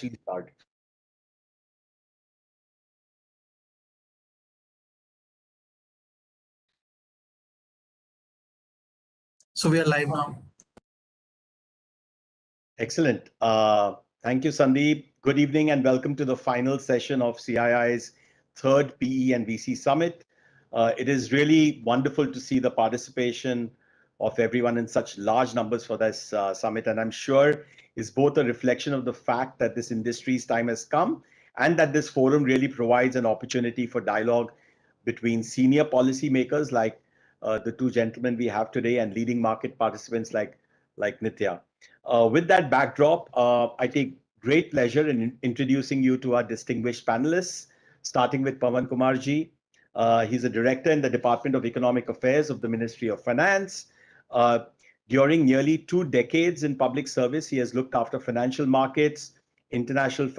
actually start. So we are live now. Excellent. Thank you, Sandeep. Good evening and welcome to the final session of CII's third PE and VC Summit. It is really wonderful to see the participation of everyone in such large numbers for this summit, and I'm sure is both a reflection of the fact that this industry's time has come and that this forum really provides an opportunity for dialogue between senior policymakers like the two gentlemen we have today and leading market participants like Nitya. With that backdrop, I take great pleasure in introducing you to our distinguished panelists, starting with Pawan Kumarji. He's a director in the Department of Economic Affairs of the Ministry of Finance. Uh, During nearly 2 decades in public service, he has looked after financial markets, international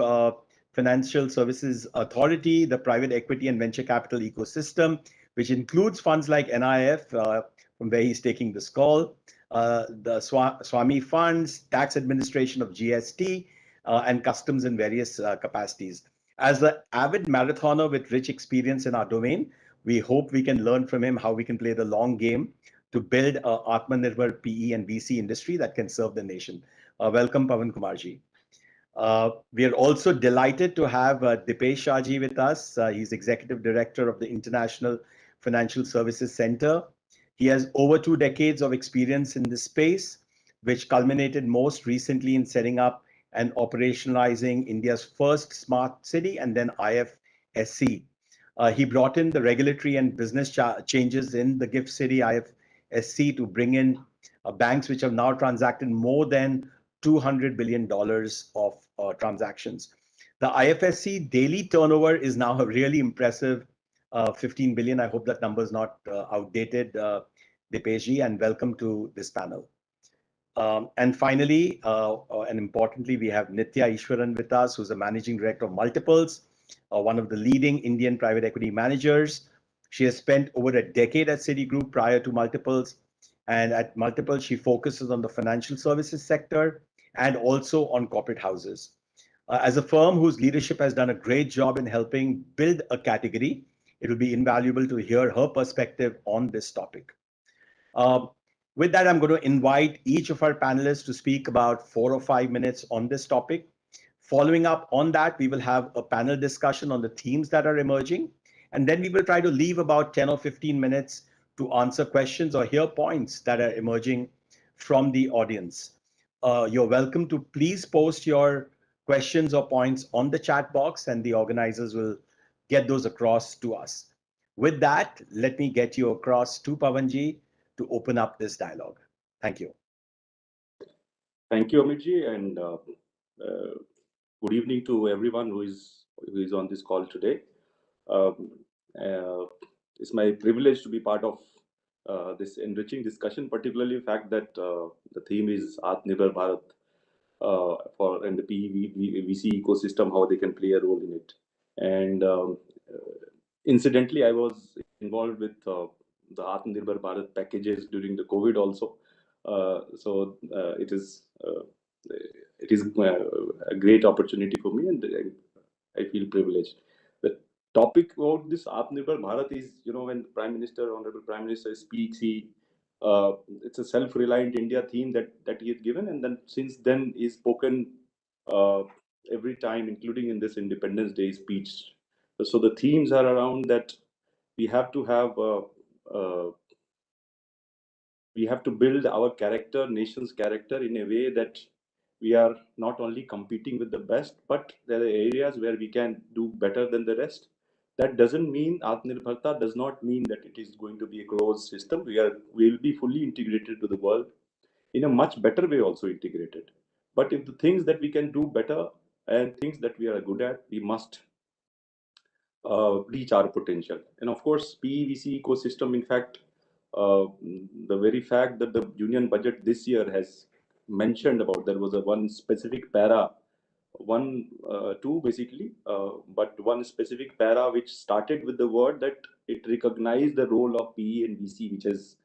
financial services authority, the private equity and venture capital ecosystem, which includes funds like NIF, from where he's taking this call, the Swami funds, tax administration of GST, and customs in various capacities. As an avid marathoner with rich experience in our domain, we hope we can learn from him how we can play the long game to build a Atmanirbhar PE and VC industry that can serve the nation. Welcome, Pawan Kumarji. We are also delighted to have Dipesh Shahji with us. He's Executive Director of the International Financial Services Center. He has over 2 decades of experience in this space, which culminated most recently in setting up and operationalizing India's first smart city and then IFSC. He brought in the regulatory and business changes in the GIFT City IFSC to bring in banks which have now transacted more than $200 billion of transactions. The IFSC daily turnover is now a really impressive 15 billion. I hope that number is not outdated, Dipeshji, and welcome to this panel. And finally, and importantly, we have Nitya Ishwaran with us, who's a managing director of Multiples, one of the leading Indian private equity managers. She has spent over a decade at Citigroup prior to Multiples. And at Multiples, she focuses on the financial services sector and also on corporate houses. As a firm whose leadership has done a great job in helping build a category, it will be invaluable to hear her perspective on this topic. With that, I'm going to invite each of our panelists to speak about 4 or 5 minutes on this topic. Following up on that, we will have a panel discussion on the themes that are emerging. And then we will try to leave about 10 or 15 minutes to answer questions or hear points that are emerging from the audience. You're welcome to please post your questions or points on the chat box, and the organizers will get those across to us. With that, let me get you across to Pawanji to open up this dialogue. Thank you. Thank you, Amitji, and good evening to everyone who is on this call today. It's my privilege to be part of this enriching discussion, particularly the fact that the theme is Atmanirbhar Bharat and the PE&VC ecosystem, how they can play a role in it. And incidentally, I was involved with the Atmanirbhar Bharat packages during the COVID also. So it is a great opportunity for me, and I feel privileged. The topic about this Atmanirbhar Bharat is, when Honorable Prime Minister speaks, it's a self-reliant India theme that he had given, and then since then is spoken every time, including in this Independence Day speech. So the themes are around that we have to have we have to build our character, nation's character, in a way that we are not only competing with the best, but there are areas where we can do better than the rest. That doesn't mean Atmanirbharta does not mean that it is going to be a closed system. We will be fully integrated to the world in a much better way, also integrated. But if the things that we can do better and things that we are good at, we must reach our potential. And of course, PE&VC ecosystem, in fact, the very fact that the union budget this year has mentioned about, there was a one specific para, two basically, but one specific para which started with the word that it recognized the role of PE and VC, which has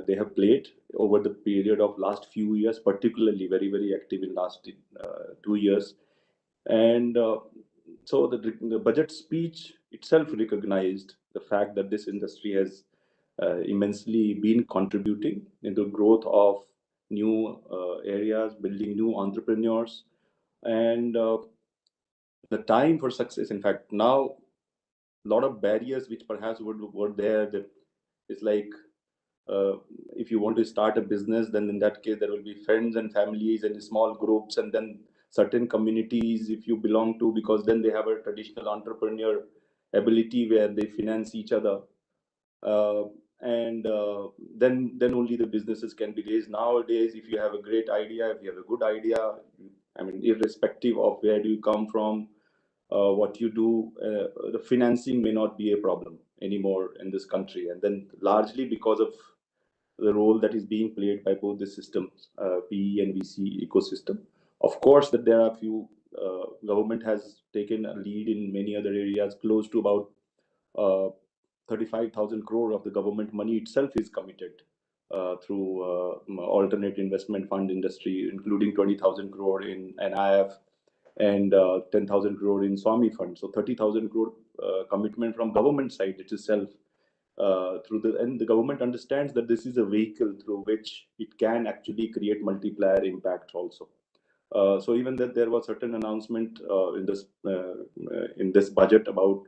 they have played over the period of last few years, particularly very active in last 2 years. And so the budget speech itself recognized the fact that this industry has immensely been contributing in the growth of new areas, building new entrepreneurs, and the time for success. In fact, now a lot of barriers which perhaps were there, that it's like uh, if you want to start a business, then in that case there will be friends and families and small groups, and then certain communities if you belong to, because then they have a traditional entrepreneur ability where they finance each other, uh, and then only the businesses can be raised. Nowadays, if you have a great idea, if you have a good idea, I mean, irrespective of where do you come from, what you do, the financing may not be a problem anymore in this country. And then largely because of the role that is being played by both the systems, PE and VC ecosystem. Of course, that there are few, government has taken a lead in many other areas. Close to about 35,000 crore of the government money itself is committed through alternate investment fund industry, including 20,000 crore in NIF and 10,000 crore in Swami fund. So 30,000 crore commitment from government side itself. And the government understands that this is a vehicle through which it can actually create multiplier impact also. So even that there was certain announcement in this budget about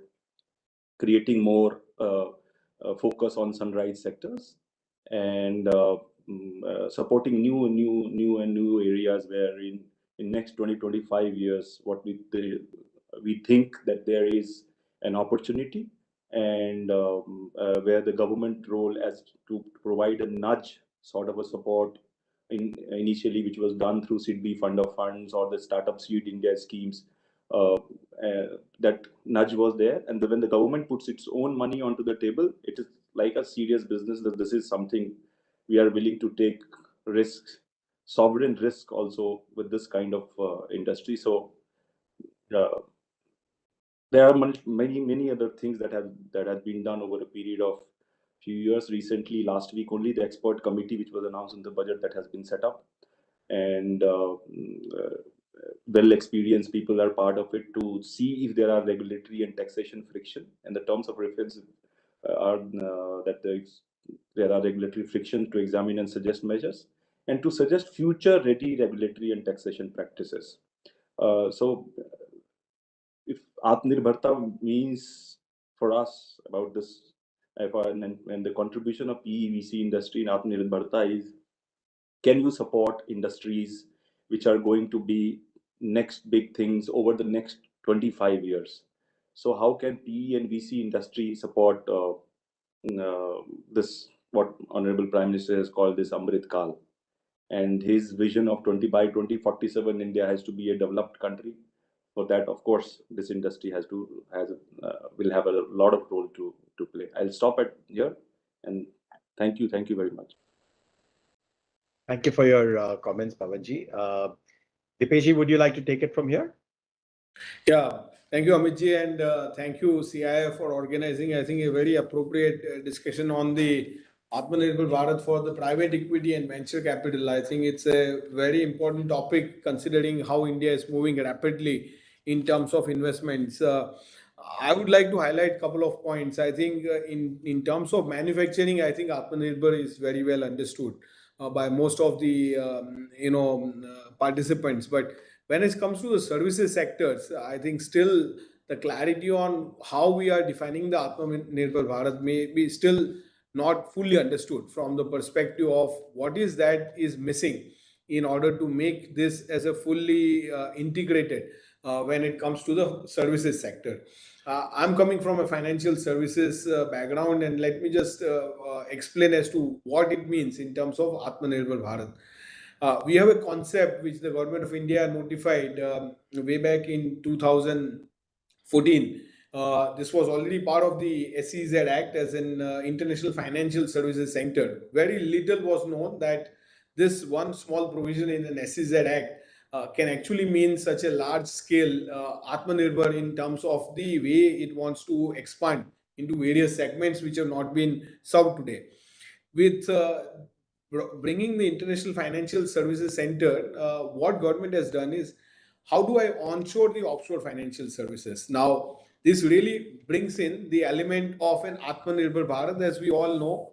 creating more focus on sunrise sectors, and supporting new areas where in next 20-25 years what we think that there is an opportunity, and where the government role as to provide a nudge sort of a support initially, which was done through SIDBI fund of funds or the Startup Seed India schemes. That nudge was there, and when the government puts its own money onto the table, it is like a serious business that this is something we are willing to take risks, sovereign risk also with this kind of industry. So uh, there are many other things that have been done over a period of few years. Recently, last week only, the expert committee which was announced in the budget that has been set up, and well experienced people are part of it to see if there are regulatory and taxation friction, and the terms of reference are that there are regulatory friction to examine and suggest measures, and to suggest future ready regulatory and taxation practices. So if Atmanirbharta means for us about this, and the contribution of PE&VC industry in Atmanirbharta is, can you support industries which are going to be next big things over the next 25 years? So how can PE and VC industry support this, what Honorable Prime Minister has called this Amrit Kal, and his vision of 20 by 2047 India has to be a developed country. For that, of course, this industry will have a lot of role to play. I'll stop at here, and thank you very much. Thank you for your comments, Pawanji. Dipeshi, would you like to take it from here? Yeah, thank you, Amitji, and thank you, CII, for organizing, I think, a very appropriate discussion on the Atmanirbhar Bharat for the private equity and venture capital. I think it's a very important topic considering how India is moving rapidly in terms of investments. I would like to highlight a couple of points. I think in terms of manufacturing, I think Atmanirbhar is very well understood by most of the participants. But when it comes to the services sectors, I think still the clarity on how we are defining the Atmanirbhar Bharat may be still not fully understood from the perspective of what is that is missing in order to make this as a fully integrated when it comes to the services sector. I'm coming from a financial services background, and let me just explain as to what it means in terms of Atmanirbhar Bharat. We have a concept which the government of India notified way back in 2014. This was already part of the SEZ Act as an International Financial Services Center. Very little was known that this one small provision in an SEZ Act can actually mean such a large scale Atmanirbhar in terms of the way it wants to expand into various segments which have not been served today. With bringing the International Financial Services Center, what government has done is, how do I onshore the offshore financial services? Now, this really brings in the element of an Atmanirbhar Bharat. As we all know,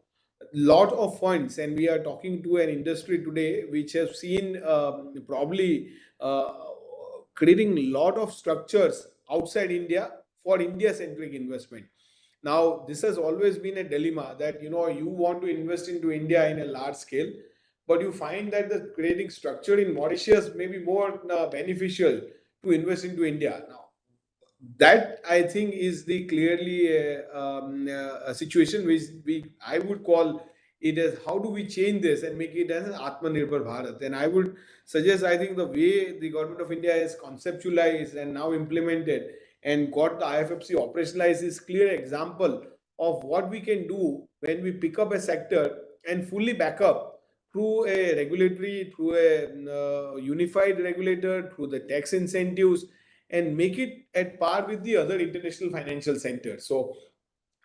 lot of funds, and we are talking to an industry today which have seen probably creating a lot of structures outside India for India-centric investment. Now, this has always been a dilemma that you want to invest into India in a large scale, but you find that the creating structure in Mauritius may be more beneficial to invest into India. Now, that I think is the clearly a situation which I would call it as, how do we change this and make it as an Atmanirbhar Bharat? And I would suggest, I think the way the government of India has conceptualized and now implemented and got the IFFC operationalized is clear example of what we can do when we pick up a sector and fully back up through a regulatory, through a unified regulator, through the tax incentives, and make it at par with the other international financial centers. So,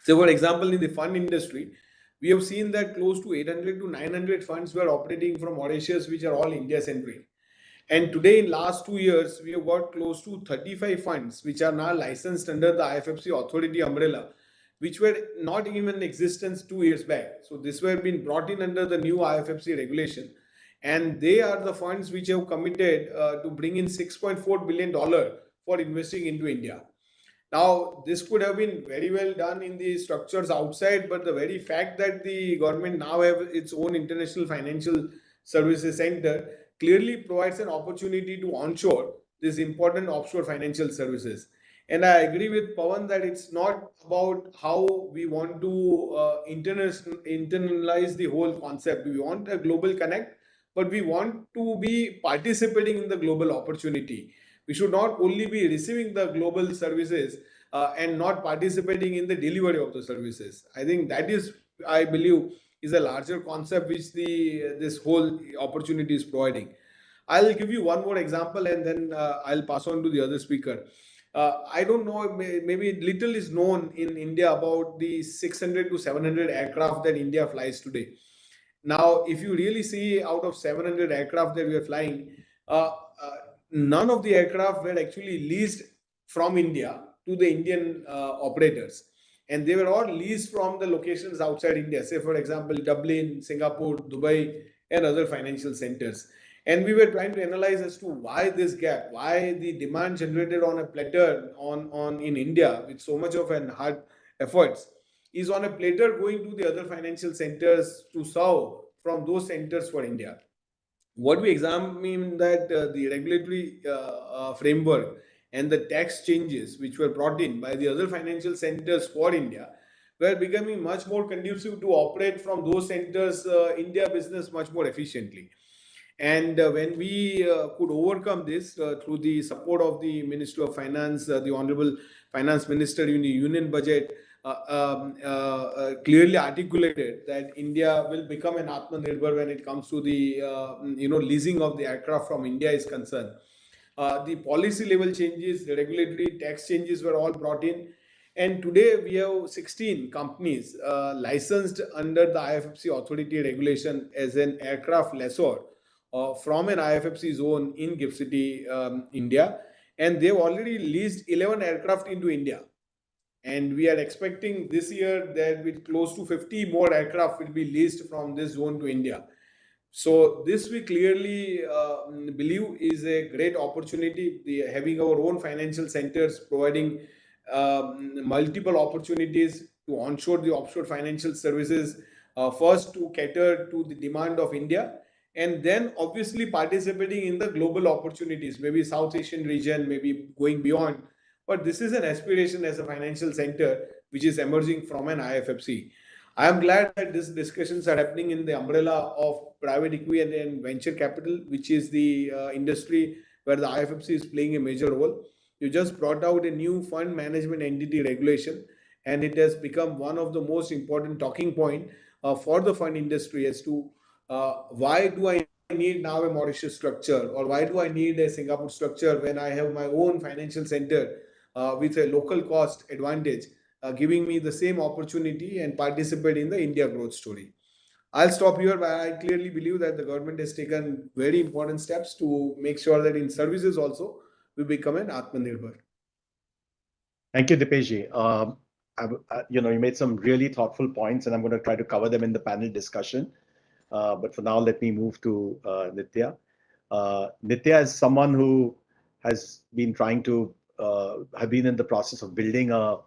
for example, in the fund industry, we have seen that close to 800 to 900 funds were operating from Mauritius, which are all India-centric. And today, in last 2 years, we have got close to 35 funds, which are now licensed under the IFFC authority umbrella, which were not even in existence 2 years back. So this were been brought in under the new IFFC regulation. And they are the funds which have committed to bring in $6.4 billion for investing into India. Now, this could have been very well done in the structures outside, but the very fact that the government now have its own international financial services center clearly provides an opportunity to onshore this important offshore financial services. And I agree with Pawan that it's not about how we want to internalize the whole concept. We want a global connect, but we want to be participating in the global opportunity. We should not only be receiving the global services and not participating in the delivery of the services. I think that is, I believe, is a larger concept which this whole opportunity is providing. I'll give you one more example and then I'll pass on to the other speaker. I don't know, maybe little is known in India about the 600 to 700 aircraft that India flies today. Now, if you really see out of 700 aircraft that we are flying, none of the aircraft were actually leased from India to the Indian operators. And they were all leased from the locations outside India, say, for example, Dublin, Singapore, Dubai, and other financial centers. And we were trying to analyze as to why this gap, why the demand generated on a platter in India with so much of an hard efforts is on a platter going to the other financial centers to serve from those centers for India. What we examine that the regulatory framework and the tax changes which were brought in by the other financial centers for India were becoming much more conducive to operate from those centers India business much more efficiently. And when we could overcome this through the support of the Ministry of Finance, the Honorable Finance Minister in the Union Budget clearly articulated that India will become an Atmanirbhar when it comes to the leasing of the aircraft from India is concerned. The policy level changes, the regulatory tax changes were all brought in. And today we have 16 companies licensed under the IFFC authority regulation as an aircraft lessor from an IFFC zone in GIFT City, India. And they've already leased 11 aircraft into India. And we are expecting this year that with close to 50 more aircraft will be leased from this zone to India. So this we clearly believe is a great opportunity. Having our own financial centers providing multiple opportunities to onshore the offshore financial services, first to cater to the demand of India, and then obviously participating in the global opportunities, maybe South Asian region, maybe going beyond. But this is an aspiration as a financial center which is emerging from an IFFC. I am glad that these discussions are happening in the umbrella of private equity and venture capital, which is the industry where the IFFC is playing a major role. You just brought out a new fund management entity regulation, and it has become one of the most important talking point for the fund industry as to why do I need now a Mauritius structure, or why do I need a Singapore structure when I have my own financial center with a local cost advantage giving me the same opportunity and participate in the India growth story. I'll stop here, but I clearly believe that the government has taken very important steps to make sure that in services also we become an Atmanirbhar. Thank you, Dipeshji. You made some really thoughtful points, and I'm going to try to cover them in the panel discussion. But for now, let me move to Nitya. Nitya is someone who has been trying to have been in the process of building a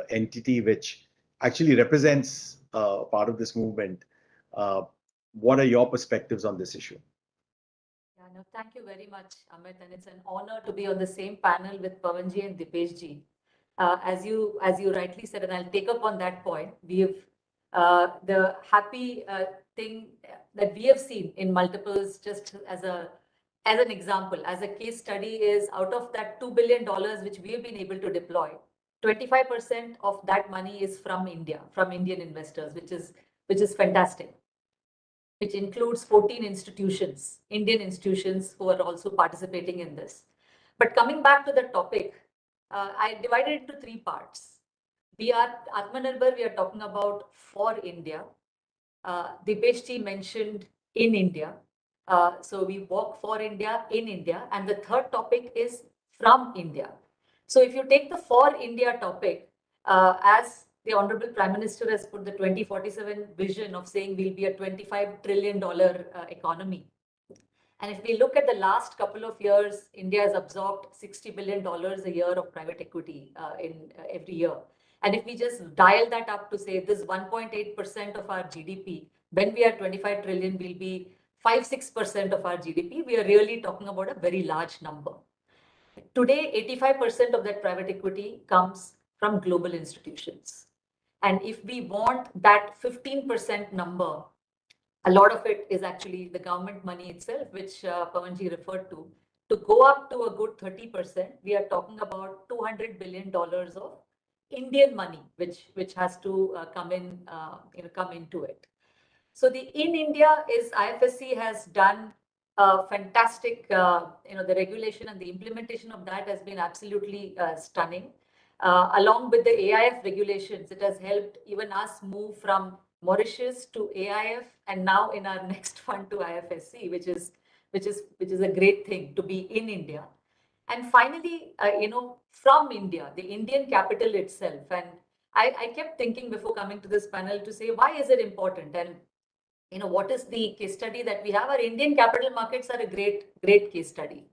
entity which actually represents part of this movement. What are your perspectives on this issue? Yeah, no, thank you very much, Amit, and it's an honor to be on the same panel with Pawanji and Dipeshji. As you rightly said, and I'll take up on that point, we have the happy thing that we have seen in multiples, just as an example, as a case study, is out of that $2 billion which we have been able to deploy, 25% of that money is from India, from Indian investors, which is fantastic. Which includes 14 institutions, Indian institutions, who are also participating in this. But coming back to the topic, I divided it into three parts. We are Atmanirbhar, we are talking about for India. Dipeshji mentioned in India. So we work for India, in India. And the third topic is from India. So if you take the for India topic, as the Honorable Prime Minister has put the 2047 vision of saying we'll be a $25 trillion economy. And if we look at the last couple of years, India has absorbed $60 billion a year of private equity in every year. And if we just dial that up to say this 1.8% of our GDP, when we are 25 trillion, will be 5-6% of our GDP. We are really talking about a very large number. Today, 85% of that private equity comes from global institutions. And if we want that 15% number, a lot of it is actually the government money itself, which Pawanji referred to go up to a good 30%, we are talking about $200 billion of Indian money, which has to come into it. So the in India is IFSC has done fantastic, the regulation and the implementation of that has been absolutely stunning. Along with the AIF regulations, it has helped even us move from Mauritius to AIF, and now in our next fund to IFSC, which is a great thing to be in India. And finally, from India, the Indian capital itself. And I kept thinking before coming to this panel to say, why is it important? And what is the case study that we have? Our Indian capital markets are a great case study.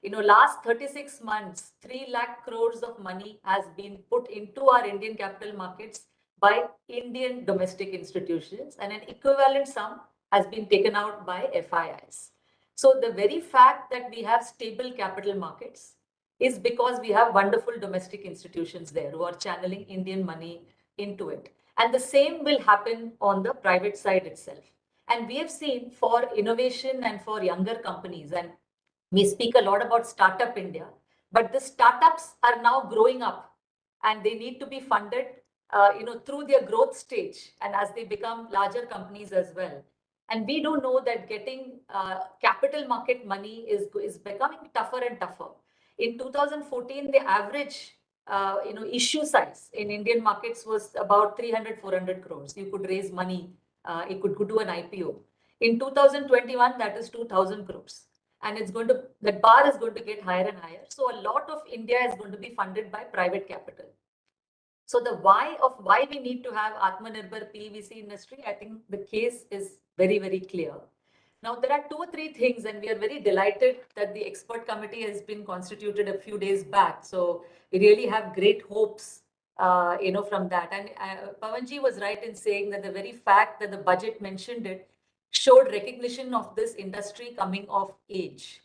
Last 36 months, 3 lakh crores of money has been put into our Indian capital markets by Indian domestic institutions, and an equivalent sum has been taken out by FIIs. So the very fact that we have stable capital markets is because we have wonderful domestic institutions there who are channeling Indian money into it. And the same will happen on the private side itself. And we have seen for innovation and for younger companies, and we speak a lot about Startup India, but the startups are now growing up and they need to be funded through their growth stage and as they become larger companies as well. And we do know that getting capital market money is becoming tougher and tougher. In 2014, the average issue size in Indian markets was about 300-400 crores. You could raise money, you could do an IPO. In 2021, that is 2,000 crores. And the bar is going to get higher and higher. So a lot of India is going to be funded by private capital. So the why we need to have Atmanirbhar PE&VC industry, I think the case is very, very clear. Now, there are 2 or 3 things, and we are very delighted that the expert committee has been constituted a few days back. So we really have great hopes, from that. And Pawanji was right in saying that the very fact that the budget mentioned it showed recognition of this industry coming of age.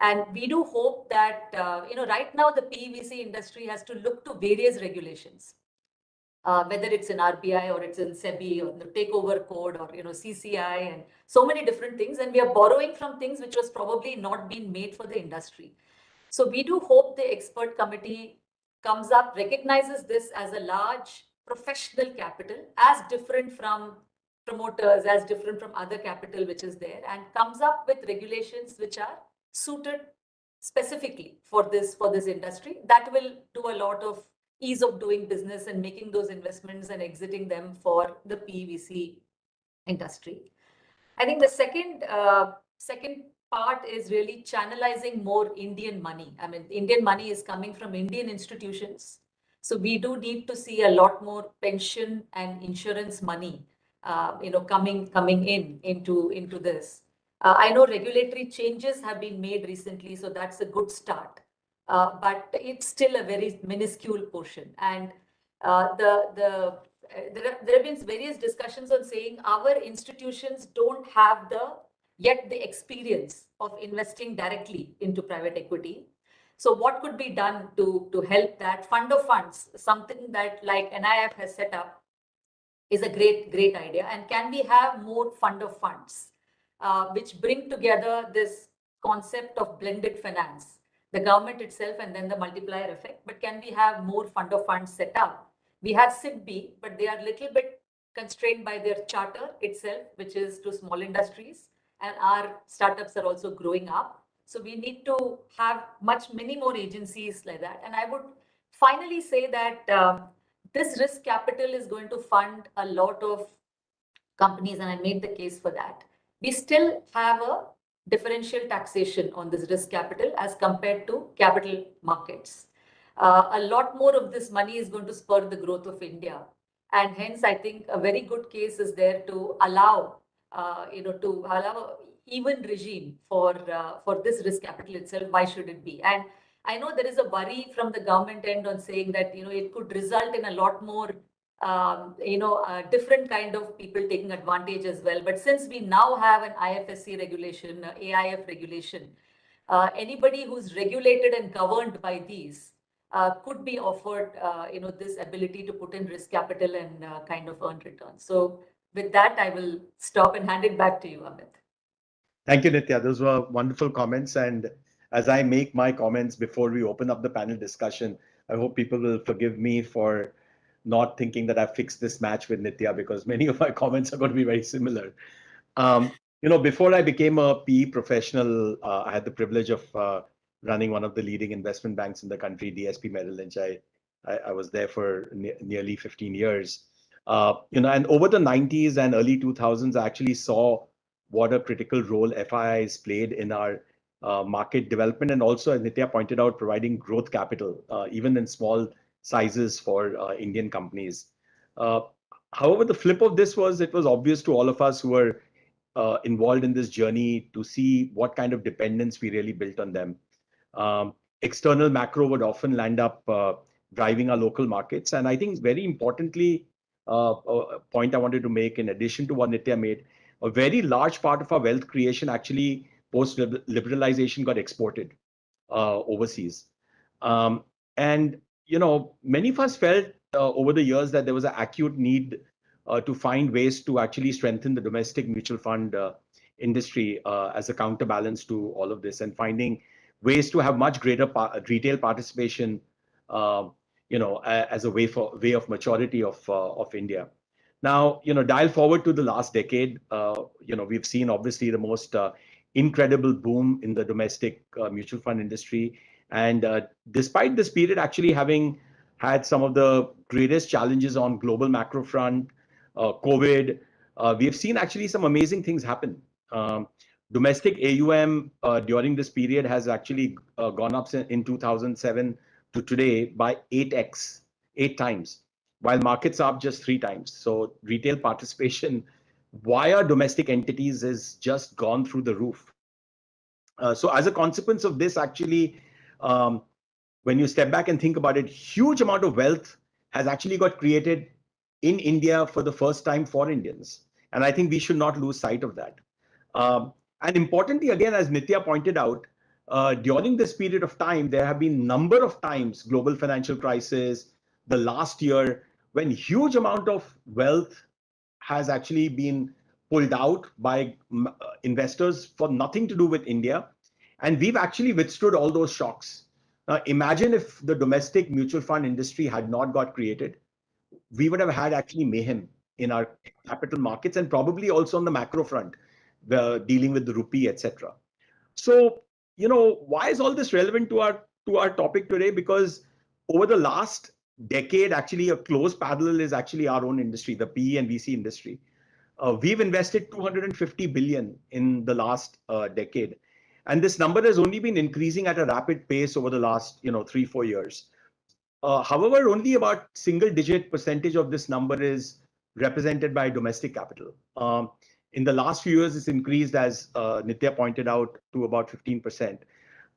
And we do hope that, right now the PE&VC industry has to look to various regulations. Whether it's in RBI or it's in SEBI or the takeover code or CCI and so many different things, and we are borrowing from things which was probably not being made for the industry. So we do hope the expert committee comes up, recognizes this as a large professional capital, as different from promoters, as different from other capital which is there, and comes up with regulations which are suited specifically for this industry. That will do a lot of ease of doing business and making those investments and exiting them for the PE/VC industry. I think the second part is really channelizing more Indian money. I mean, Indian money is coming from Indian institutions. So we do need to see a lot more pension and insurance money, coming into this. I know regulatory changes have been made recently, so that's a good start. But it's still a very minuscule portion. And there have been various discussions on saying our institutions don't have yet the experience of investing directly into private equity. So what could be done to help that? Fund of funds, something that like NIF has set up, is a great idea. And can we have more fund of funds, which bring together this concept of blended finance, the government itself and then the multiplier effect? But can we have more fund of funds set up? We have SIDBI, but they are a little bit constrained by their charter itself, which is to small industries, and our startups are also growing up. So we need to have many more agencies like that. And I would finally say that this risk capital is going to fund a lot of companies, and I made the case for that. We still have a differential taxation on this risk capital as compared to capital markets. A lot more of this money is going to spur the growth of India. And hence, I think a very good case is there to allow, even regime for this risk capital itself. Why should it be? And I know there is a worry from the government end on saying that it could result in a lot more different kind of people taking advantage as well. But since we now have an IFSC regulation, AIF regulation, anybody who's regulated and governed by these could be offered this ability to put in risk capital and kind of earn returns. So with that, I will stop and hand it back to you, Amit. Thank you, Nitya. Those were wonderful comments. And as I make my comments before we open up the panel discussion, I hope people will forgive me for not thinking that I fixed this match with Nitya, because many of my comments are going to be very similar. Before I became a PE professional, I had the privilege of running one of the leading investment banks in the country, DSP Merrill Lynch. I was there for nearly 15 years. And over the 90s and early 2000s, I actually saw what a critical role FIIs played in our market development, and also, as Nitya pointed out, providing growth capital, even in small sizes for Indian companies. However, the flip of this was, it was obvious to all of us who were involved in this journey to see what kind of dependence we really built on them. External macro would often land up driving our local markets. And I think very importantly, a point I wanted to make in addition to what Nitya made, a very large part of our wealth creation actually post-liberalization got exported overseas. And many of us felt over the years that there was an acute need to find ways to actually strengthen the domestic mutual fund industry as a counterbalance to all of this, and finding ways to have much greater retail participation, as a way of maturity of India. Now, dial forward to the last decade, we've seen obviously the most incredible boom in the domestic mutual fund industry. And despite this period actually having had some of the greatest challenges on global macro front, COVID, we have seen actually some amazing things happen. Domestic AUM during this period has actually gone up in 2007 to today by 8x, 8 times, while markets are up just 3 times. So retail participation via domestic entities has just gone through the roof. So as a consequence of this, actually, when you step back and think about it, huge amount of wealth has actually got created in India for the first time for Indians. And I think we should not lose sight of that. And importantly, again, as Nitya pointed out, during this period of time, there have been number of times, global financial crisis, the last year, when huge amount of wealth has actually been pulled out by investors for nothing to do with India. And we've actually withstood all those shocks. Imagine if the domestic mutual fund industry had not got created, we would have had actually mayhem in our capital markets, and probably also on the macro front, dealing with the rupee, etc. So, why is all this relevant to our topic today? Because over the last decade, actually a close parallel is actually our own industry, the PE and VC industry. We've invested 250 billion in the last decade, and this number has only been increasing at a rapid pace over the last 3-4 years. However, only about single-digit percentage of this number is represented by domestic capital. In the last few years, it's increased, as Nitya pointed out, to about 15%.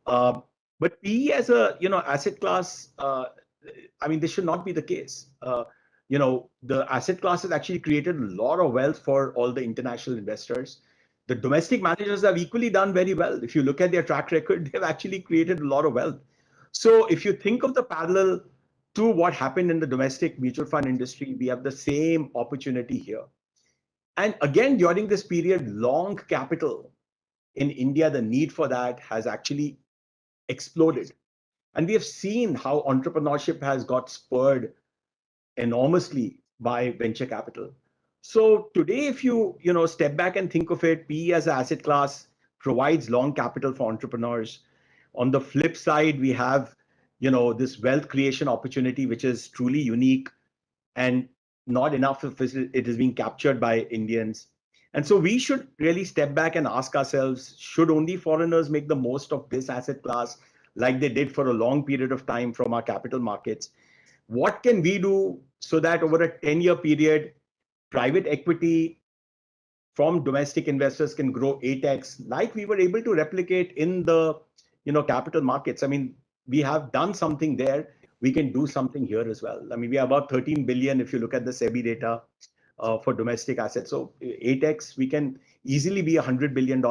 But PE as a asset class, I mean, this should not be the case. The asset class has actually created a lot of wealth for all the international investors. The domestic managers have equally done very well. If you look at their track record, they've actually created a lot of wealth. So if you think of the parallel to what happened in the domestic mutual fund industry, we have the same opportunity here. And again, during this period, long capital in India, the need for that has actually exploded. And we have seen how entrepreneurship has got spurred enormously by venture capital. So today, if you step back and think of it, PE as an asset class provides long capital for entrepreneurs. On the flip side, we have this wealth creation opportunity, which is truly unique, and not enough of it is being captured by Indians. And so we should really step back and ask ourselves, should only foreigners make the most of this asset class like they did for a long period of time from our capital markets? What can we do so that over a 10-year period, private equity from domestic investors can grow 8x, like we were able to replicate in the capital markets? I mean, we have done something there. We can do something here as well. I mean, we are about 13 billion if you look at the SEBI data for domestic assets. So 8x, we can easily be $100 billion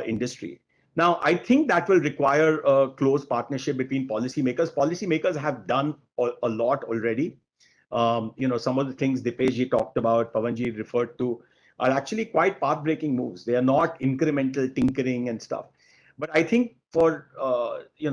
industry. Now, I think that will require a close partnership between policymakers. Policymakers have done a lot already. Some of the things Dipesh talked about, Pawanji referred to, are actually quite path-breaking moves. They are not incremental tinkering and stuff. But I think for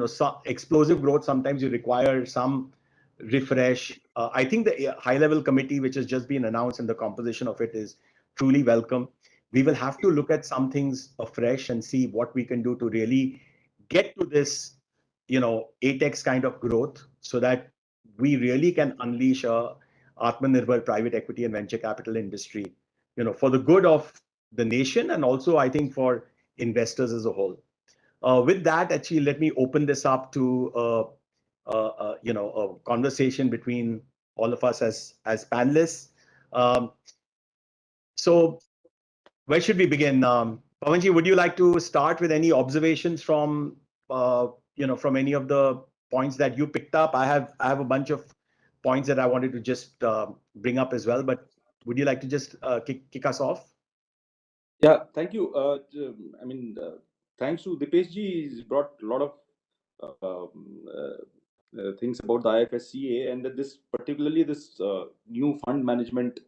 some explosive growth, sometimes you require some refresh. I think the high-level committee, which has just been announced, and the composition of it is truly welcome. We will have to look at some things afresh and see what we can do to really get to this 8x kind of growth, so that we really can unleash a Atmanirbhar private equity and venture capital industry, for the good of the nation, and also I think for investors as a whole. With that, actually, let me open this up to a conversation between all of us as panelists. So where should we begin? Pawanji, would you like to start with any observations from from any of the points that you picked up? I have a bunch of points that I wanted to just bring up as well, but would you like to just kick us off? Yeah, thank you. Thanks to Dipesh ji, he's brought a lot of things about the IFSCA, and that particularly this new fund management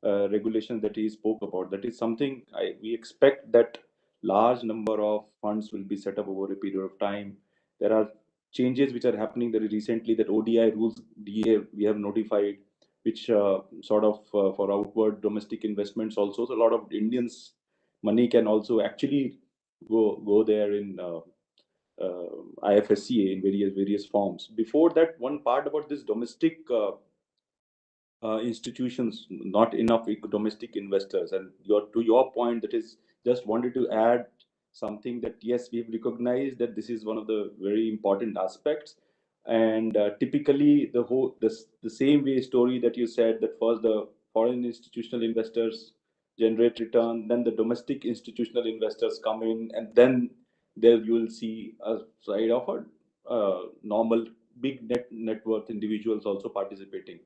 regulation that he spoke about. That is something we expect that large number of funds will be set up over a period of time. There are changes which are happening very recently, that ODI rules we have notified, which sort of for outward domestic investments also. So a lot of Indians' money can also actually go there in IFSCA in various forms. Before that, one part about this domestic institutions, not enough domestic investors. And to your point, that is, just wanted to add something that yes, we've recognized that this is one of the very important aspects. And typically, the same way story that you said, that first the foreign institutional investors generate return, then the domestic institutional investors come in, and then there you will see a side of a normal big net worth individuals also participating.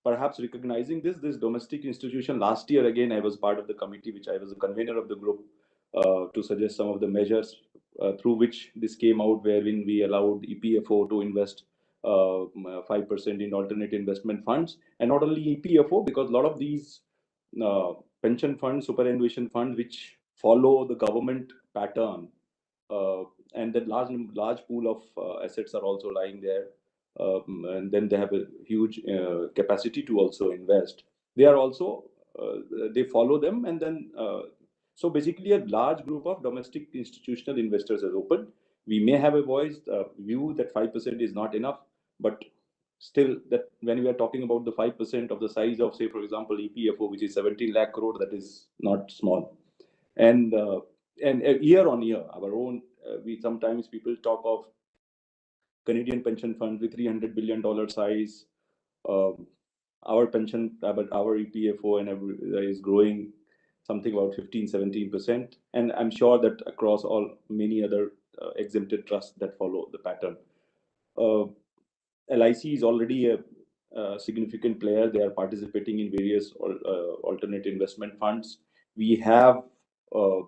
Perhaps recognizing this domestic institution, last year again I was part of the committee, which I was a convener of the group, to suggest some of the measures through which this came out, wherein we allowed EPFO to invest 5% in alternate investment funds. And not only EPFO, because a lot of these pension funds, superannuation funds, which follow the government pattern, and that large pool of assets are also lying there, and then they have a huge capacity to also invest. They are also they follow them, and then so basically a large group of domestic institutional investors has opened. We may have a voiced view that 5% is not enough. but still, that when we are talking about the 5% of the size of, say, for example, EPFO, which is 17 lakh crore, that is not small. And year on year, our own, we sometimes people talk of Canadian pension funds with $300 billion size. Our pension, our EPFO and is growing something about 15-17%. And I'm sure that across all many other exempted trusts that follow the pattern. LIC is already a significant player. They are participating in various alternate investment funds. We have the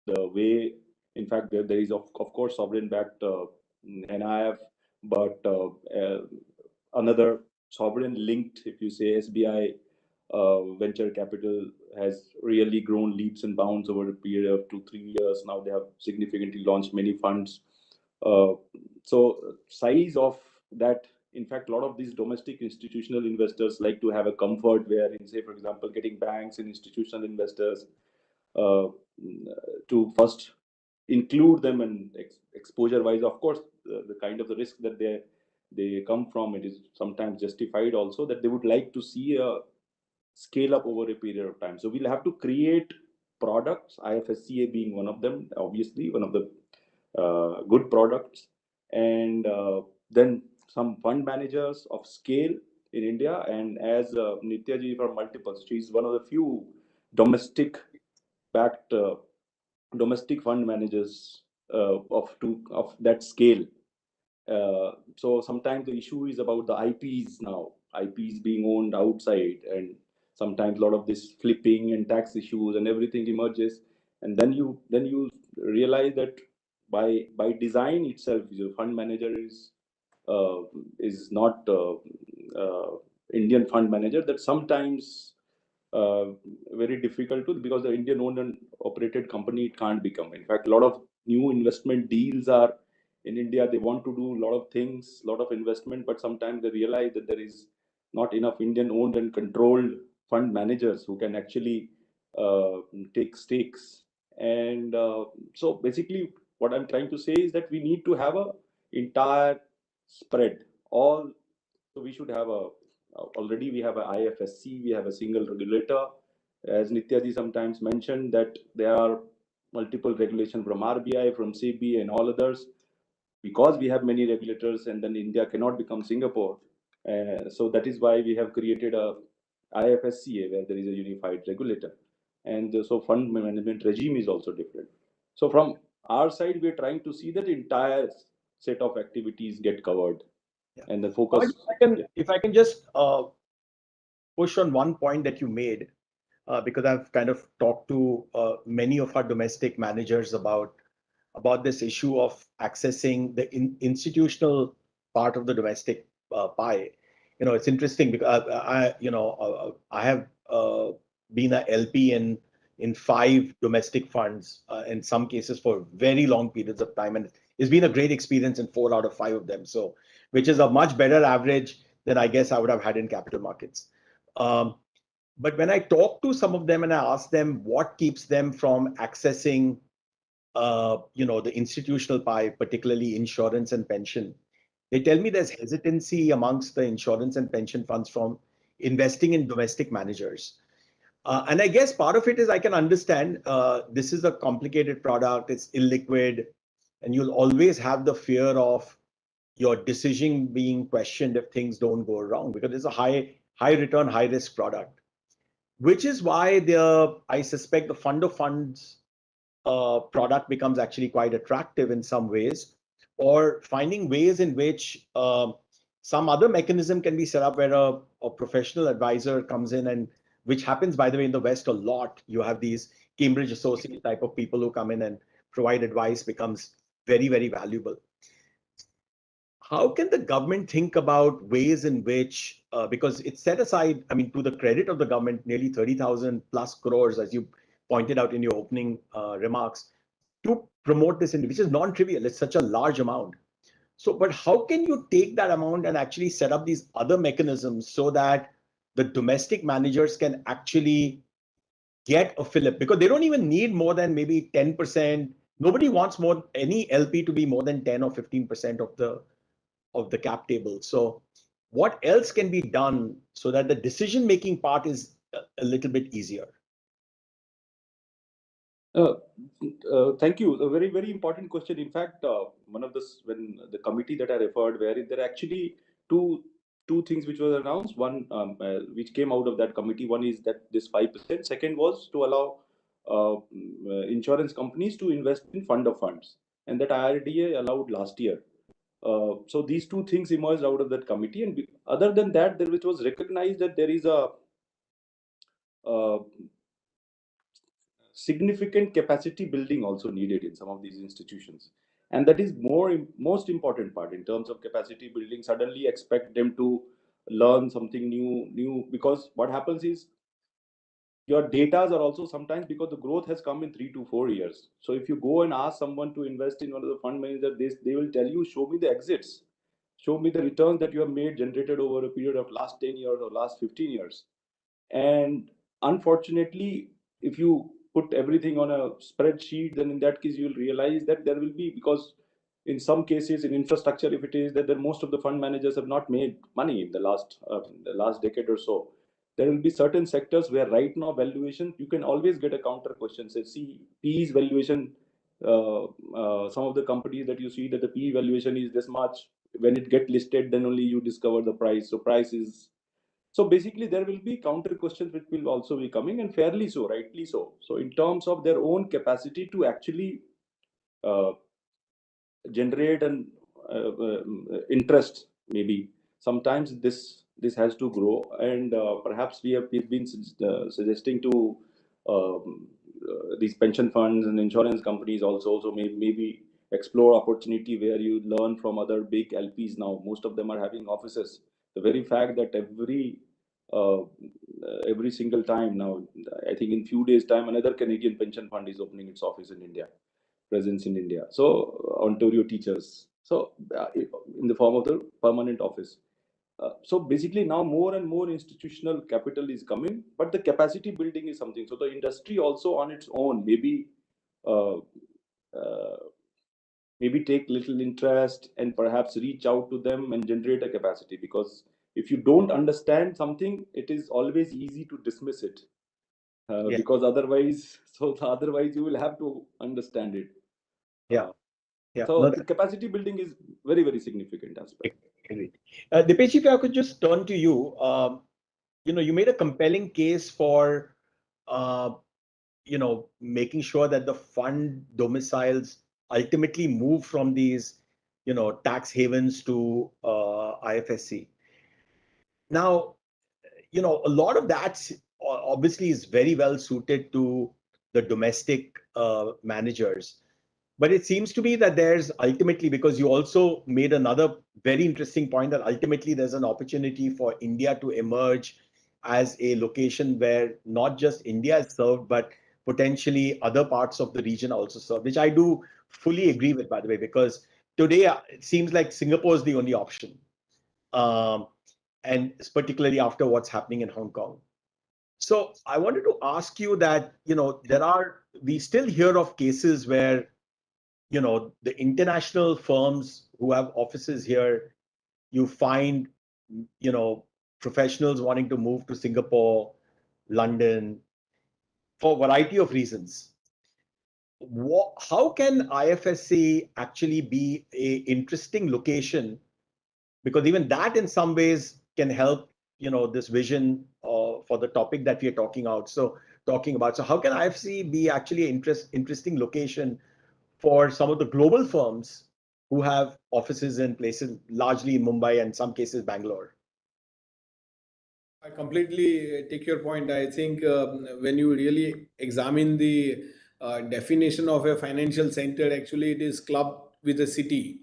way, in fact, there is of course sovereign-backed NIF, but another sovereign-linked, if you say SBI venture capital has really grown leaps and bounds over a period of 2-3 years. Now they have significantly launched many funds. So size of that, in fact, a lot of these domestic institutional investors like to have a comfort where, in say, for example, getting banks and institutional investors to first include them and exposure wise. Of course, the kind of the risk that they come from, it is sometimes justified also that they would like to see a scale up over a period of time. So we'll have to create products, IFSCA being one of them, obviously one of the good products, and then some fund managers of scale in India. And as Nitya ji from Multiples, she's one of the few domestic backed domestic fund managers of that scale. So sometimes the issue is about the IPs now, IPs being owned outside, and sometimes a lot of this flipping and tax issues and everything emerges, and then you realize that by design itself, the fund manager is not Indian fund manager. That sometimes very difficult to, because the Indian owned and operated company it can't become. In fact, a lot of new investment deals are in India. They want to do a lot of things, a lot of investment, but sometimes they realize that there is not enough Indian owned and controlled fund managers who can actually take stakes. And so basically what I'm trying to say is that we need to have a entire spread. So we should have already we have a IFSC, we have a single regulator. As Nitya ji sometimes mentioned, that there are multiple regulations from RBI, from SEBI and all others, because we have many regulators, and then India cannot become Singapore. So that is why we have created a IFSCA, where there is a unified regulator. And so fund management regime is also different. So from our side, we're trying to see that entire set of activities get covered. Yeah. And the focus. If I can just push on one point that you made, because I've kind of talked to many of our domestic managers about this issue of accessing the institutional part of the domestic pie. You know, it's interesting because I have been a LP in 5 domestic funds, in some cases for very long periods of time, and it's been a great experience in 4 out of 5 of them. So, which is a much better average than I guess I would have had in capital markets. But when I talk to some of them and I ask them what keeps them from accessing the institutional pie, particularly insurance and pension, they tell me there's hesitancy amongst the insurance and pension funds from investing in domestic managers. And I guess part of it is I can understand this is a complicated product, it's illiquid, and you'll always have the fear of your decision being questioned if things don't go wrong, because it's a high return, high risk product, which is why I suspect the fund of funds product becomes actually quite attractive in some ways, or finding ways in which some other mechanism can be set up where a professional advisor comes in, and which happens, by the way, in the West a lot. You have these Cambridge Associate type of people who come in and provide advice, becomes very, very valuable. How can the government think about ways in which, because it's set aside, I mean, to the credit of the government, nearly 30,000 plus crores, as you pointed out in your opening remarks, to promote this, which is non-trivial. It's such a large amount. So, but how can you take that amount and actually set up these other mechanisms so that the domestic managers can actually get a fillip? Because they don't even need more than maybe 10%. Nobody wants any LP to be more than 10 or 15% of the of the cap table. So what else can be done so that the decision-making part is a little bit easier? Thank you. A very, very important question. In fact, one of this, when the committee that I referred, where there are actually two things which were announced. One, which came out of that committee. One is that this 5%. Second was to allow insurance companies to invest in fund of funds, and that IRDA allowed last year. So these two things emerged out of that committee, and other than that, there which was recognized that there is a significant capacity building also needed in some of these institutions, and that is most important part in terms of capacity building. Suddenly expect them to learn something new, because what happens is your datas are also sometimes, because the growth has come in 3 to 4 years. So if you go and ask someone to invest in one of the fund managers, they will tell you, show me the exits, show me the returns that you have made generated over a period of last 10 years or last 15 years. And unfortunately, if you put everything on a spreadsheet, then in that case, you'll realize that there will be, because in some cases in infrastructure, if it is that most of the fund managers have not made money in the last decade or so, there will be certain sectors where right now valuation, you can always get a counter question. Say, see, PE's valuation, some of the companies that you see that the PE valuation is this much. When it get listed, then only you discover the price. So price is, so basically there will be counter questions which will also be coming, and fairly so, rightly so. So in terms of their own capacity to actually generate an interest, maybe sometimes this has to grow, and perhaps we've been suggesting to these pension funds and insurance companies also, so maybe explore opportunity where you learn from other big LPs. Now most of them are having offices. The very fact that every single time now, I think in few days time, another Canadian pension fund is opening its office in India, presence in India. So Ontario teachers, so in the form of the permanent office. So basically now more and more institutional capital is coming, but the capacity building is something. So the industry also on its own maybe maybe take little interest and perhaps reach out to them and generate a capacity, because if you don't understand something, it is always easy to dismiss it, because otherwise you will have to understand it. So the capacity building is very, very significant aspect. Agreed. Dipesh, if I could just turn to you, you made a compelling case for, making sure that the fund domiciles ultimately move from these, tax havens to IFSC. Now, a lot of that obviously is very well suited to the domestic managers. But it seems to me that there's ultimately, because you also made another very interesting point, that ultimately there's an opportunity for India to emerge as a location where not just India is served, but potentially other parts of the region also served, which I do fully agree with, by the way, because today it seems like Singapore is the only option. And particularly after what's happening in Hong Kong. So I wanted to ask you that, we still hear of cases where, the international firms who have offices here, you find, professionals wanting to move to Singapore, London, for a variety of reasons. How can IFSC actually be an interesting location? Because even that in some ways can help, this vision for the topic that we are talking about. So how can IFSC be actually an interesting location for some of the global firms who have offices in places largely in Mumbai and some cases Bangalore? I completely take your point. I think when you really examine the definition of a financial center, actually it is clubbed with a city.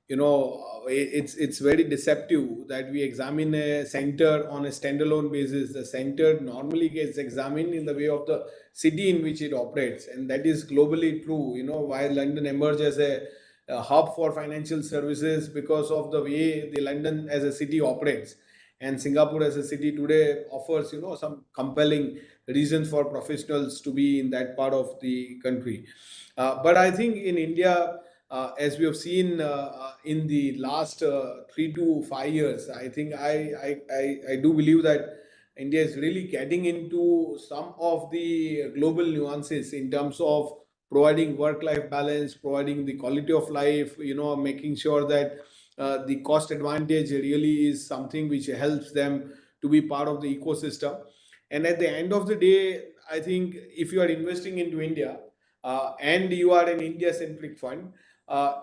It's very deceptive that we examine a center on a standalone basis. The center normally gets examined in the way of the city in which it operates, and that is globally true. While London emerged as a hub for financial services because of the way the London as a city operates, and Singapore as a city today offers some compelling reasons for professionals to be in that part of the country. But I think in India, as we have seen in the last 3 to 5 years, I think I do believe that India is really getting into some of the global nuances in terms of providing work-life balance, providing the quality of life, making sure that the cost advantage really is something which helps them to be part of the ecosystem. And at the end of the day, I think if you are investing into India and you are an India-centric fund,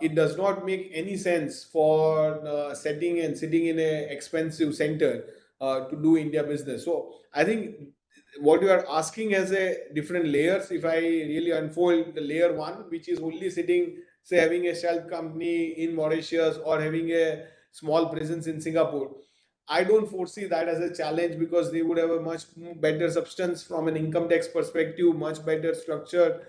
it does not make any sense for sitting in an expensive center to do India business. So I think what you are asking has a different layers. If I really unfold the layer one, which is only sitting, say, having a shell company in Mauritius or having a small presence in Singapore, I don't foresee that as a challenge because they would have a much better substance from an income tax perspective, much better structure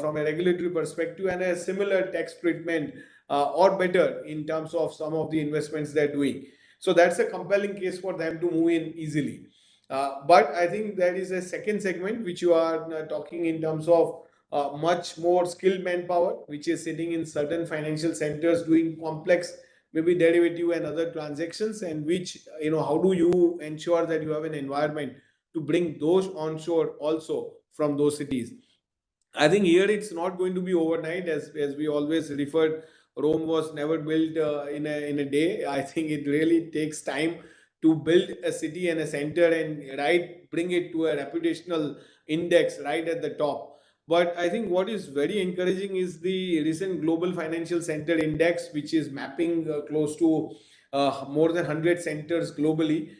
from a regulatory perspective, and a similar tax treatment or better in terms of some of the investments they're doing. So that's a compelling case for them to move in easily. But I think there is a second segment which you are talking in terms of much more skilled manpower, which is sitting in certain financial centers doing complex, maybe derivative and other transactions, and which, how do you ensure that you have an environment to bring those onshore also from those cities? I think here it's not going to be overnight, as we always referred. Rome was never built in a day. I think it really takes time to build a city and a center and bring it to a reputational index right at the top. But I think what is very encouraging is the recent Global Financial Center Index, which is mapping close to more than 100 centers globally.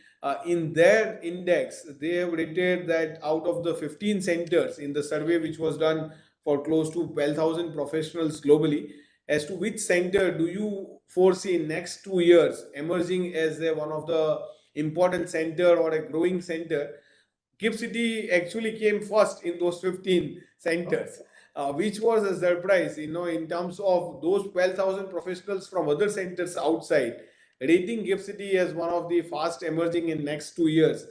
In their index, they have rated that out of the 15 centers in the survey, which was done for close to 12,000 professionals globally, as to which center do you foresee in next 2 years emerging as one of the important center or a growing center. GIFT City actually came first in those 15 centers, which was a surprise, in terms of those 12,000 professionals from other centers outside, rating GIFT City as one of the fast emerging in next 2 years.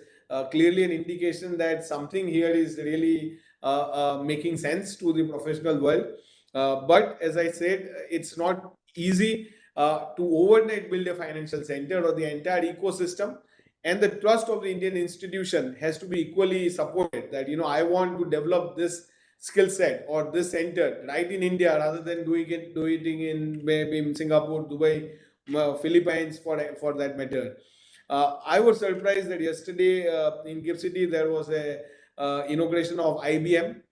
Clearly an indication that something here is really making sense to the professional world. But as I said, it's not easy to overnight build a financial center or the entire ecosystem. And the trust of the Indian institution has to be equally supported, that I want to develop this skill set or this center right in India rather than doing it in maybe in Singapore, Dubai, Philippines for that matter. I was surprised that yesterday in GIFT City there was a inauguration of IBM.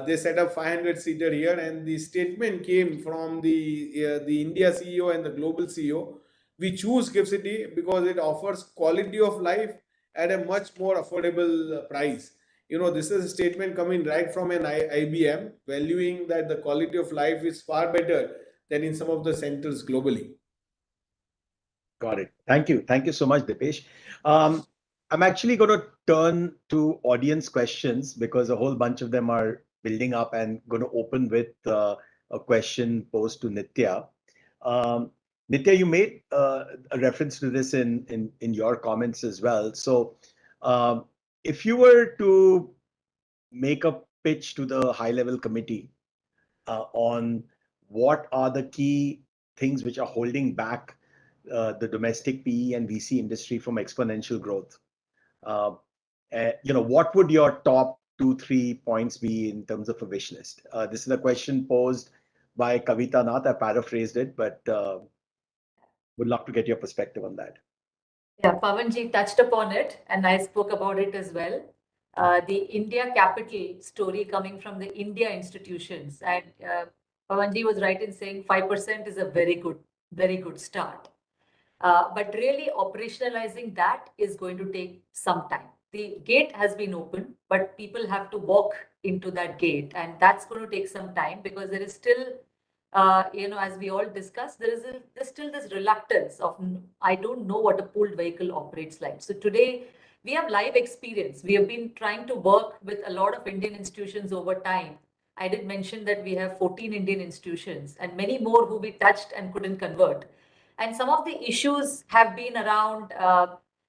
They set up 500 seater here, and the statement came from the India CEO and the global CEO. We choose GIFT City because it offers quality of life at a much more affordable price. This is a statement coming right from an IBM, valuing that the quality of life is far better than in some of the centers globally. Got it. Thank you. Thank you so much, Dipesh. I'm actually going to turn to audience questions because a whole bunch of them are building up, and going to open with a question posed to Nitya. Nitya, you made a reference to this in your comments as well. So if you were to make a pitch to the high-level committee on what are the key things which are holding back the domestic PE and VC industry from exponential growth, what would your top 2-3 points be in terms of a wish list? This is a question posed by Kavita Nath. I paraphrased it, but would love to get your perspective on that. Yeah, Pawanji touched upon it, and I spoke about it as well. The India capital story coming from the India institutions, and Pawanji was right in saying 5% is a very good start. But really operationalizing that is going to take some time. The gate has been opened, but people have to walk into that gate, and that's going to take some time because there is still, as we all discussed, there's still this reluctance of, I don't know what a pooled vehicle operates like. So today we have live experience. We have been trying to work with a lot of Indian institutions over time. I did mention that we have 14 Indian institutions and many more who we touched and couldn't convert. And some of the issues have been around,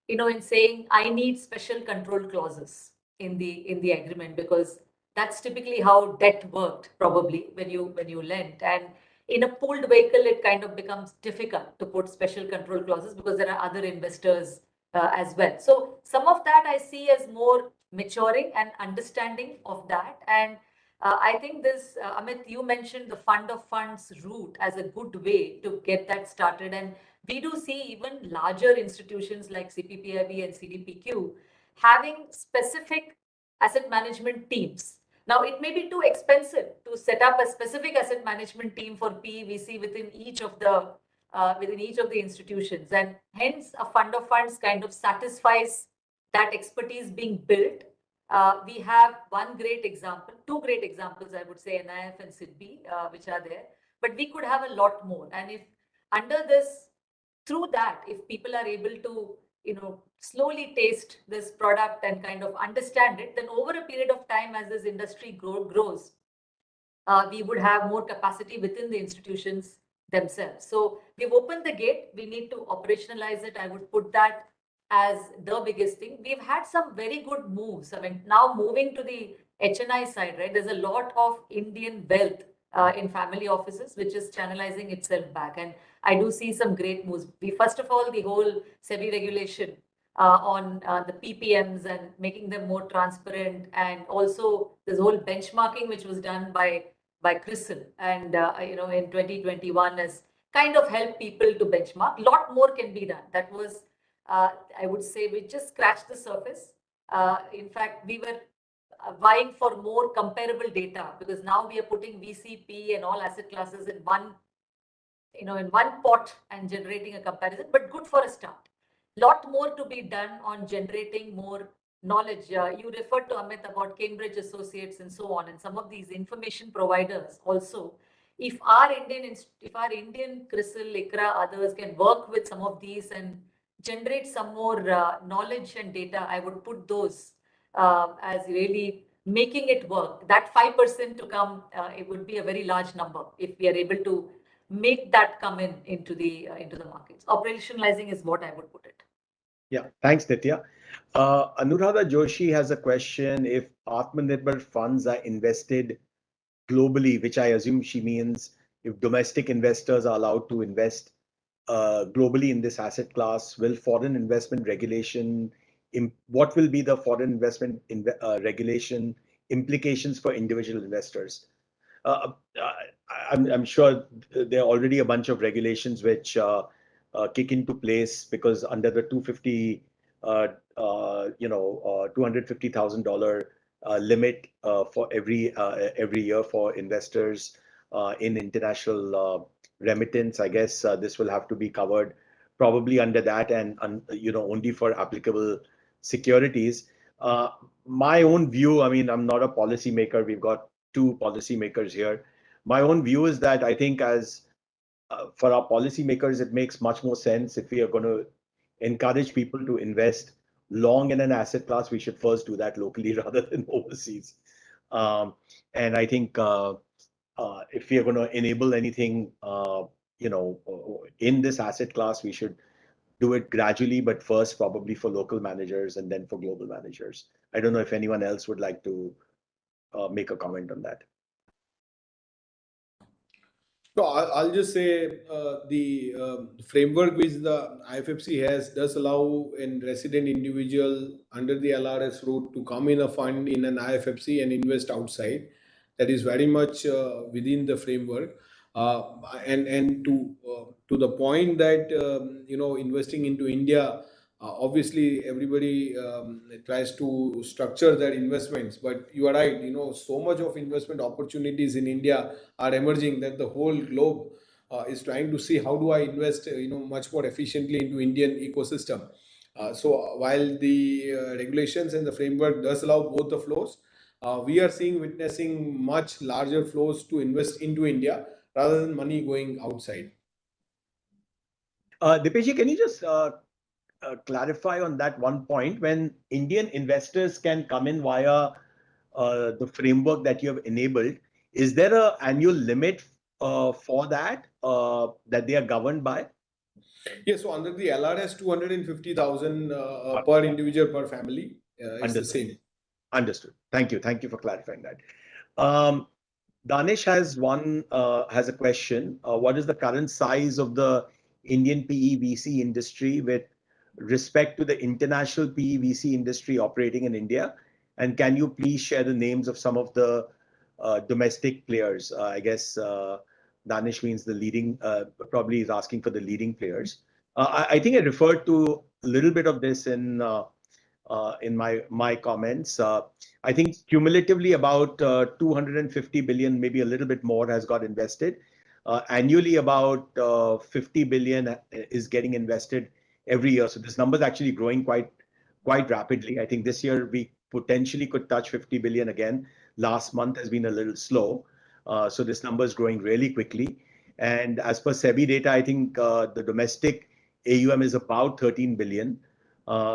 in saying I need special control clauses in the agreement, because that's typically how debt worked, probably when you lent. And in a pooled vehicle, it kind of becomes difficult to put special control clauses because there are other investors as well. So some of that I see as more maturing and understanding of that. And I think this, Amit, you mentioned the fund of funds route as a good way to get that started. And we do see even larger institutions like CPPIB and CDPQ having specific asset management teams. Now, it may be too expensive to set up a specific asset management team for PE/VC within each of the institutions, and hence a fund of funds kind of satisfies that expertise being built. We have one great example, two great examples, I would say, NIF and SIDBI, which are there, but we could have a lot more. And if under this, through that, if people are able to, slowly taste this product and kind of understand it, then over a period of time, as this industry grows, we would have more capacity within the institutions themselves. So we've opened the gate. We need to operationalize it. I would put that as the biggest thing. We've had some very good moves. I mean, now moving to the HNI side, right? There's a lot of Indian wealth in family offices, which is channelizing itself back. And I do see some great moves. First of all, the whole SEBI regulation on the PPMs and making them more transparent, and also this whole benchmarking, which was done by CRISIL, and in 2021 has kind of helped people to benchmark. A lot more can be done. That was, I would say, we just scratched the surface. In fact, we were vying for more comparable data, because now we are putting VCP and all asset classes in one, in one pot and generating a comparison, but good for a start. Lot more to be done on generating more knowledge. You referred to, Amit, about Cambridge Associates and so on, and some of these information providers also. If our Indian CRISIL, ICRA, others can work with some of these and generate some more knowledge and data, I would put those as really making it work. That 5% to come, it would be a very large number if we are able to make that come into the markets. Operationalizing is what I would put it. Yeah, thanks, Nitya. Anuradha Joshi has a question: if Atmanirbhar funds are invested globally, which I assume she means if domestic investors are allowed to invest globally in this asset class, will foreign investment regulation, what will be the foreign investment regulation implications for individual investors? I'm sure there are already a bunch of regulations which kick into place, because under the $250,000 limit for every year for investors in international remittance, I guess this will have to be covered probably under that, and only for applicable securities. My own view, I mean, I'm not a policymaker. We've got two policymakers here. My own view is that I think as for our policymakers, it makes much more sense if we are going to encourage people to invest long in an asset class, we should first do that locally rather than overseas. And I think if we are going to enable anything, in this asset class, we should do it gradually, but first probably for local managers and then for global managers. I don't know if anyone else would like to make a comment on that. So I'll just say the framework which the IFFC has does allow a resident individual under the LRS route to come in a fund in an IFFC and invest outside. That is very much within the framework. And to the point that investing into India, obviously everybody tries to structure their investments, but you are right, so much of investment opportunities in India are emerging that the whole globe is trying to see how do I invest much more efficiently into Indian ecosystem. So while the regulations and the framework does allow both the flows, we are witnessing much larger flows to invest into India rather than money going outside. Dipesh, can you just clarify on that one point? When Indian investors can come in via the framework that you have enabled, is there an annual limit for that that they are governed by? Yes, so under the LRS, 250,000 per individual per family is the same. Understood. Thank you for clarifying that. Danish has a question. What is the current size of the Indian PE/VC industry with respect to the international PE/VC industry operating in India? And can you please share the names of some of the domestic players? I guess Danish means the leading, probably is asking for the leading players. I think I referred to a little bit of this in my comments. I think cumulatively about 250 billion, maybe a little bit more, has got invested. Annually, about 50 billion is getting invested every year. So this number is actually growing quite rapidly. I think this year we potentially could touch 50 billion again. Last month has been a little slow. So this number is growing really quickly. And as per SEBI data, I think the domestic AUM is about 13 billion.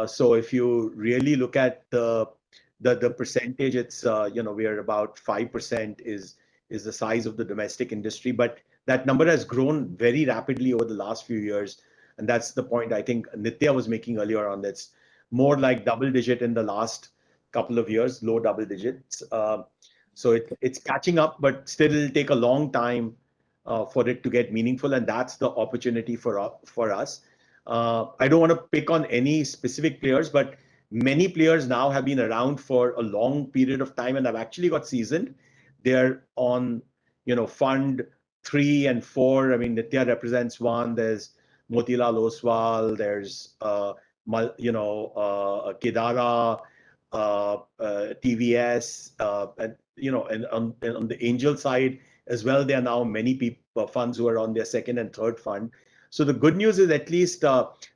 So if you really look at the percentage, it's we are about 5% is the size of the domestic industry, but that number has grown very rapidly over the last few years, and that's the point I think Nitya was making earlier on. That's more like double digit in the last couple of years, low double digits. So it's catching up, but still it'll take a long time for it to get meaningful, and that's the opportunity for us. I don't want to pick on any specific players, but many players now have been around for a long period of time and have actually got seasoned. They're on, fund 3 and 4. I mean, Nitya represents one. There's Motilal Oswal. There's, Kedara, TVS, and and on the angel side as well, there are now many funds who are on their second and third fund. So the good news is at least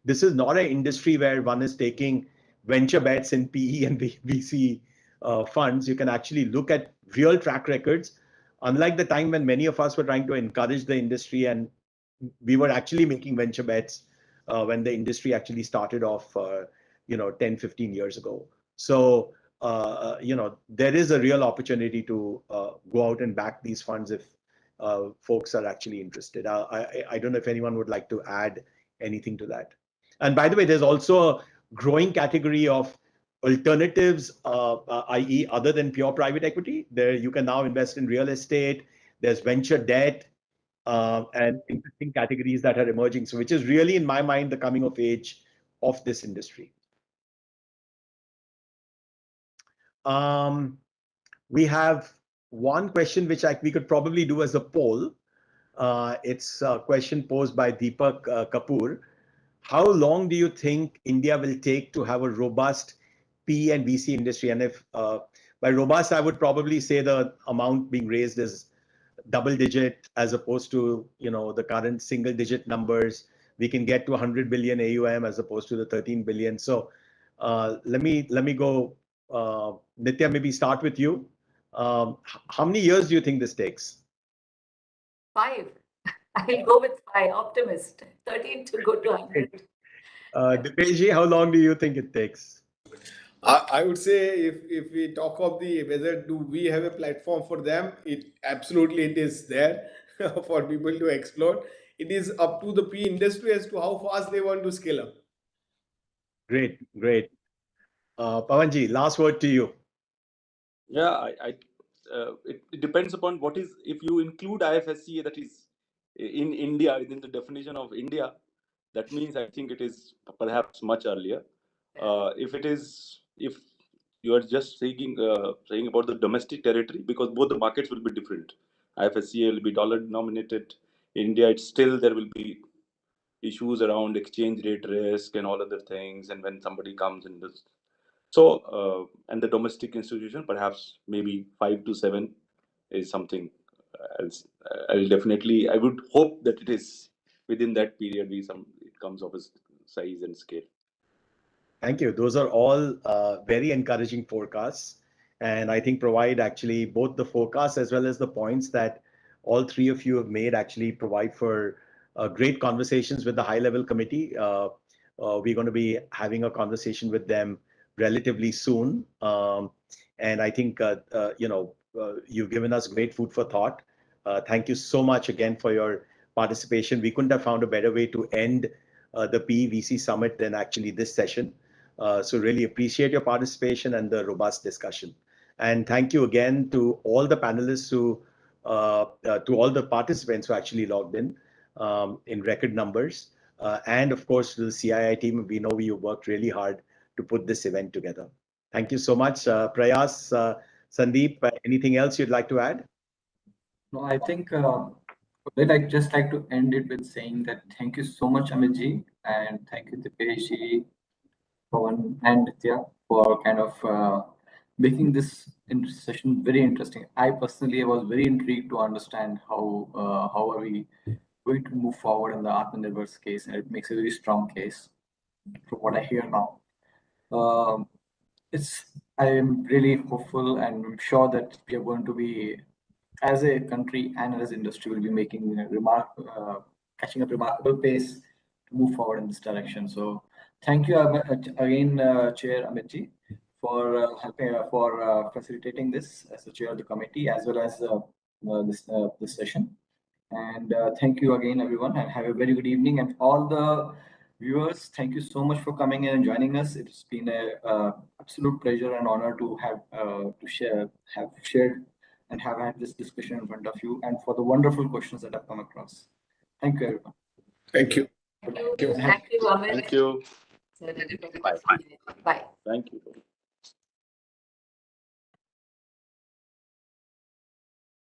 this is not an industry where one is taking venture bets in PE and VC funds. You can actually look at real track records. Unlike the time when many of us were trying to encourage the industry and we were actually making venture bets when the industry actually started off, 10, 15 years ago. So, there is a real opportunity to go out and back these funds if folks are actually interested. I don't know if anyone would like to add anything to that. And by the way, there's also a growing category of alternatives, i.e. other than pure private equity. There you can now invest in real estate. There's venture debt and interesting categories that are emerging. So which is really, in my mind, the coming of age of this industry. We have one question which we could probably do as a poll. It's a question posed by Deepak Kapoor. How long do you think India will take to have a robust PE and VC industry? And if by robust, I would probably say the amount being raised is double digit as opposed to the current single digit numbers. We can get to 100 billion AUM as opposed to the 13 billion. So let me go. Nitya, maybe start with you. How many years do you think this takes? 5. I'll go with 5. Optimist. 13 to go to 100. Dipesh, how long do you think it takes? I would say if we talk of whether do we have a platform for them, it is there for people to explore. It is up to the PE industry as to how fast they want to scale up. Great. Pawanji, last word to you. Yeah, it depends upon what is, if you include IFSC, that is in India, within the definition of India, that means I think it is perhaps much earlier. If you are just saying about the domestic territory, because both the markets will be different. IFSC will be dollar denominated. In India, there will be issues around exchange rate risk and all other things. And when somebody comes in this, and the domestic institution, perhaps maybe 5 to 7 is something else. I would hope that it is within that period it comes of its size and scale. Thank you. Those are all very encouraging forecasts, and I think provide actually both the forecasts as well as the points that all three of you have made actually provide for great conversations with the high-level committee. We're going to be having a conversation with them relatively soon, and I think you've given us great food for thought. Thank you so much again for your participation. We couldn't have found a better way to end the PE/VC Summit than actually this session. So really appreciate your participation and the robust discussion. And thank you again to all the panelists who to all the participants who actually logged in record numbers. And of course, to the CII team, we know you worked really hard to put this event together. Thank you so much. Prayas, Sandeep, anything else you'd like to add? No, I think I'd just like to end it with saying that thank you so much, Amitji, and thank you, Dipesh, Pawan, and Nitya, for kind of making this session very interesting. I personally was very intrigued to understand how are we going to move forward in the Atmanirbhar's case, and it makes a very strong case from what I hear now. I am really hopeful, and I'm sure that we are going to be, as a country and as industry, will be making catching up remarkable pace to move forward in this direction. So thank you again, Chair Amitji, for helping for facilitating this as the chair of the committee, as well as this session. And thank you again, everyone, and have a very good evening. And all the viewers, thank you so much for coming in and joining us. It's been a absolute pleasure and honor to have shared and have had this discussion in front of you, and for the wonderful questions that have come across. Thank you, everyone. Thank you. Thank you, Amit. Thank you. Bye.